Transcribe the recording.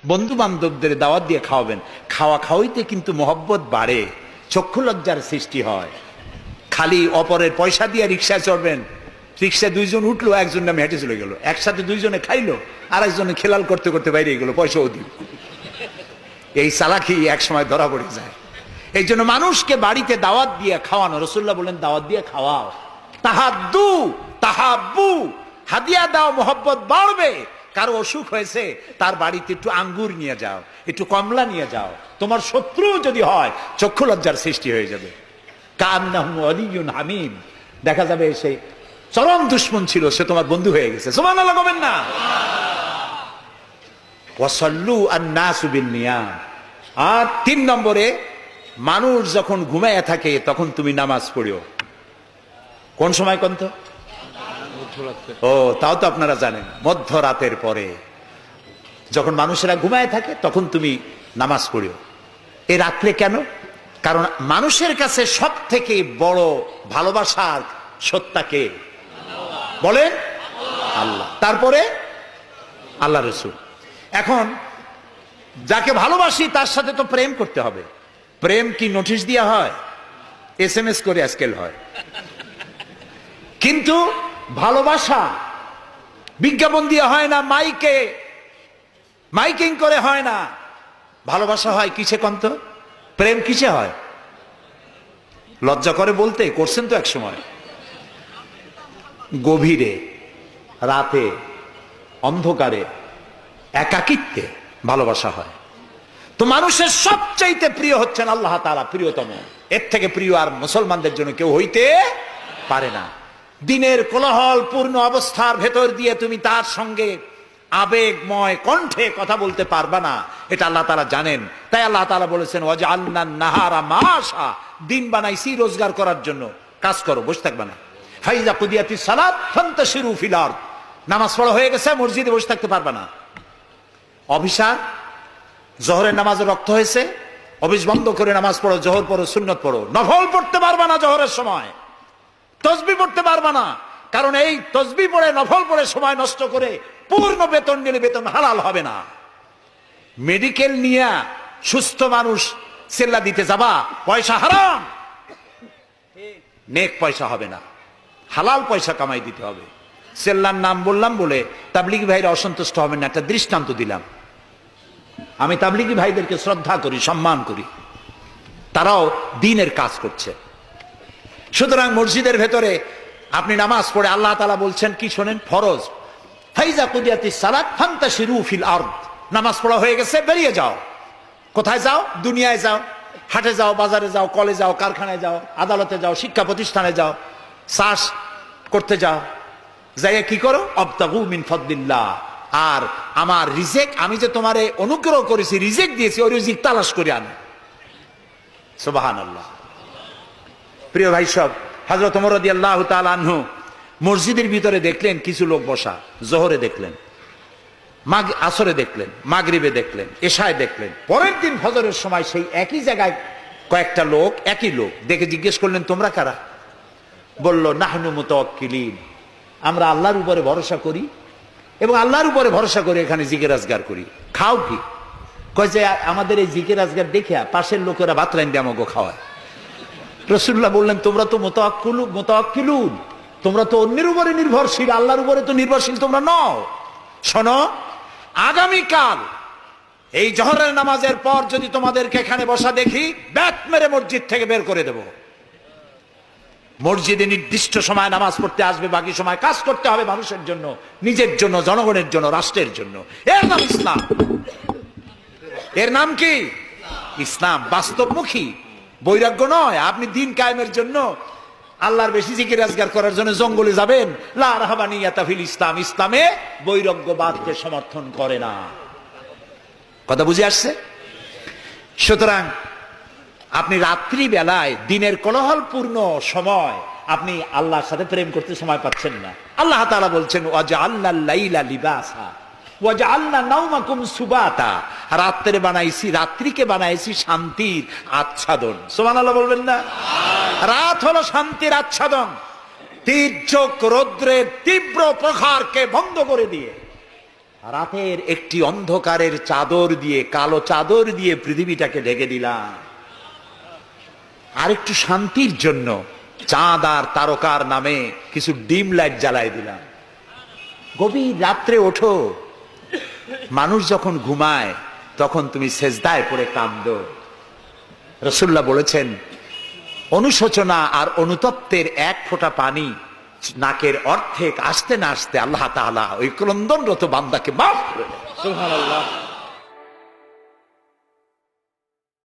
বন্ধু বান্ধবদের দাওয়াত দিয়ে খাওয়াবেন। খাওয়া খাওয়াইতে কিন্তু মহব্বত বাড়ে, চক্ষু লজ্জার সৃষ্টি হয়। খালি অপরের পয়সা দিয়ে রিক্সায় চড়বেন, রিক্সায় দুইজন উঠলো, একজন নামে হেঁটে চলে গেল, একসাথে দুইজনে খাইলো, আর একজনে খেলাল করতে করতে বাইরে গেলো, পয়সাও দিল। এই চালাকি এক সময় ধরা পড়ে যায়। এই জন্য মানুষকে বাড়িতে দাওয়াত দিয়ে খাওয়ানো, রাসূলুল্লাহ বলেন দাওয়াত দিয়ে খাওয়াও। তাহাদ্দু তাহাব্বু, হাদিয়া দাও, মহব্বত বাড়বে। কারো অসুখ হয়েছে, তার বাড়িতে একটু আঙ্গুর নিয়ে যাও, একটু কমলা নিয়ে যাও। তোমার শত্রু যদি হয়, চক্ষু লজ্জার সৃষ্টি হয়ে যাবে। কান্নাহু ওয়ালিয়ুন হামিম, দেখা যাবে সে চরম দুশমন ছিল, সে তোমার বন্ধু হয়ে গেছে। সুবহানাল্লাহ বলেন না। ওয়াসাল্লু আন-নাসু বিন-নিয়াম। আর 3 নম্বরে, মানুষ যখন ঘুমায় থাকে তখন তুমি নামাজ পড়িও। কোন সময় কোন তো? ও, তাও তো আপনারা জানেন, মধ্যরাতের পরে যখন মানুষেরা ঘুমায় থাকে তখন তুমি নামাজ পড়িও। এই রাত্রে কেন? কারণ মানুষের কাছে সব থেকে বড় ভালোবাসার সত্তাকে বলেন আল্লাহ, তারপরে আল্লাহ রাসূল। এখন যাকে ভালোবাসি তার সাথে তো প্রেম করতে হবে। প্রেম কি নোটিশ দেওয়া হয়? SMS করে আজকাল হয়। কিন্তু ভালোবাসা বিজ্ঞাপন দিয়ে হয় না, মাইকিং করে হয় না। ভালোবাসা হয় কিসে কন্ত? প্রেম কিসে হয়? লজ্জা করে বলতে, করছেন তো এক সময়। গভীরে, রাতে, অন্ধকারে, একাকিত্বে ভালোবাসা হয়। তো মানুষের সবচাইতে প্রিয় হচ্ছেন আল্লাহ তাআলা, প্রিয়তম। এর থেকে প্রিয় আর মুসলমানদের জন্য কেউ হইতে পারে না। দিনের কোলাহল পূর্ণ অবস্থার ভেতর দিয়ে তুমি তার সঙ্গে আবেগময় কণ্ঠে কথা বলতে পারবা না, এটা আল্লাহ তাআলা জানেন। তাই আল্লাহ তাআলা বলেছেন ওয়াজআলনান নাহারা মাশা, দিন বানাইছি রোজগার করার জন্য, কাজ করো, বসে থাকবা না। ফাইজা কুদিয়াতিস সালাত ফান্তাশিরু ফিল আরদ, নামাজ পড়া হয়ে গেছে, মসজিদে বসে থাকতে পারবা না। অভিশাপ, জোহরের নামাজে রক্ত হয়েছে, অফিস বন্ধ করে নামাজ পড়ো, জোহর পড়ো, সুন্নত পড়ো। নফল পড়তে পারবা না জোহরের সময়, তসবিহ পড়তে পারবা না, কারণ এই তসবিহ পড়ে নফল পড়ে সময় নষ্ট করে পূর্ণ বেতন নিলে বেতন হালাল হবে না। মেডিকেল নিয়ে সুস্থ মানুষ সেল্লা দিতে যাবা, পয়সা হারাম, নেক পয়সা হবে না, হালাল পয়সা কামাই দিতে হবে। সেল্লার নাম বললাম বলে তাবলিগি ভাইরা অসন্তুষ্ট হবেন না, একটা দৃষ্টান্ত দিলাম। আমি তাবলিগি ভাইদেরকে শ্রদ্ধা করি, সম্মান করি, তারাও দ্বীনের কাজ করছে। সুতরাং মসজিদের ভেতরে আপনি নামাজ পড়ে আল্লাহ তাআলা বলছেন কি শোনেন, ফরজ, ফাইজা কুদিয়াতিস সালাত ফান্তাশিরু ফিল আরদ, নামাজ পড়া হয়ে গেছে, বেরিয়ে যাও। কোথায় যাও? দুনিয়ায় যাও, হাটে যাও, বাজারে যাও, কলে যাও, কারখানায় যাও, আদালতে যাও, শিক্ষা প্রতিষ্ঠানে যাও, চাষ করতে যাও। যাইয়া কি করো? আবতাগু মিন ফাদলিল্লাহ, আর আমার রিজিক, আমি যে তোমারে অনুগ্রহ করেছি, রিজিক দিয়েছি, ওই রিজিক তালাশ করে আনো। সুবহানাল্লাহ। প্রিয় ভাই সব, হযরত ওমর রাদিয়াল্লাহু তাআলা আনহু মসজিদের ভিতরে দেখলেন কিছু লোক বসা, জোহরে দেখলেন, আসরে দেখলেন, মাগরিবে দেখলেন, এশায় দেখলেন। পরের দিন ফজরের সময় সেই একই জায়গায় কয়েকটা লোক, একই লোক দেখে জিজ্ঞেস করলেন তোমরা কারা? বলল নাহনু মুতাওয়াক্কিলিন, আমরা আল্লাহর উপরে ভরসা করি এবং আল্লাহর উপরে ভরসা করে এখানে জিকির আজগার করি। খাও কি? কয় যে আমাদের এই জিকির আজগার দেখে পাশের লোকেরা ভাত রাইন্দে আমাকে খাওয়ায়। রাসূলুল্লাহ বললেন তোমরা তো মুতাওয়াক্কিলুন, তোমরা তো অন্যের উপরে নির্ভরশীল, আল্লাহর উপরে তো নির্ভরশীল তোমরা নও। শোনো, আগামীকাল এই জোহরের নামাজের পর যদি তোমাদেরকে এখানে বসা দেখি, ব্যাট মেরে মসজিদ থেকে বের করে দেব। মসজিদে নির্দিষ্ট সময় নামাজ পড়তে আসবে, বাকি সময় কাজ করতে হবে মানুষের জন্য, নিজের জন্য, জনগণের জন্য, রাষ্ট্রের জন্য। এর নাম ইসলাম। এর নাম কি? ইসলাম। বাস্তবমুখী, বৈরাগ্য নয়। আপনি দিন কায়েমের জন্য, আল্লাহর বেশি জিকির আজগার করার জন্য জঙ্গলে যাবেন, লা রাহবানিয়াতা ফিল ইসলাম, ইসলামে বৈরাগ্যবাদকে সমর্থন করে না। কথা বুঝে আসছে? সুতরাং আপনি রাত্রি বেলায়, দিনের কোলাহলপূর্ণ সময়, আপনি আল্লাহর সাথে প্রেম করতে সময় পাচ্ছেন না। আল্লাহ তাআলা বলছেন ওয়াজআলনাল লাইলা লিবাসা ওয়াজআলনা নাওমাকুম সুবাতা, রাত্রে বানাইছি, রাত্রিকে বানাইছি শান্তির আচ্ছাদন। সুবহানাল্লাহ বলবেন না? রাত হলো শান্তির আচ্ছাদন। তীর্যক রৌদ্রের তীব্র প্রখারকে বন্ধ করে দিয়ে রাতের একটি অন্ধকারের চাদর দিয়ে, কালো চাদর দিয়ে পৃথিবীটাকে ঢেকে দিলাম। আর একটু শান্তির জন্য চাঁদ আর তারকার নামে কিছু ডিম লাইট জ্বালাই দিলাম। গভীর রাত্রে ওঠো, মানুষ যখন ঘুমায় তখন তুমি সেজদায় পড়ে কাঁদো। রাসূলুল্লাহ বলেছেন, অনুশোচনা আর অনুতপ্তের এক ফোঁটা পানি নাকের অর্ধেক আসতে না আসতে আল্লাহ তাআলা ওই ক্রন্দনরত বান্দাকে মাফ করে দেন। সুবহানাল্লাহ।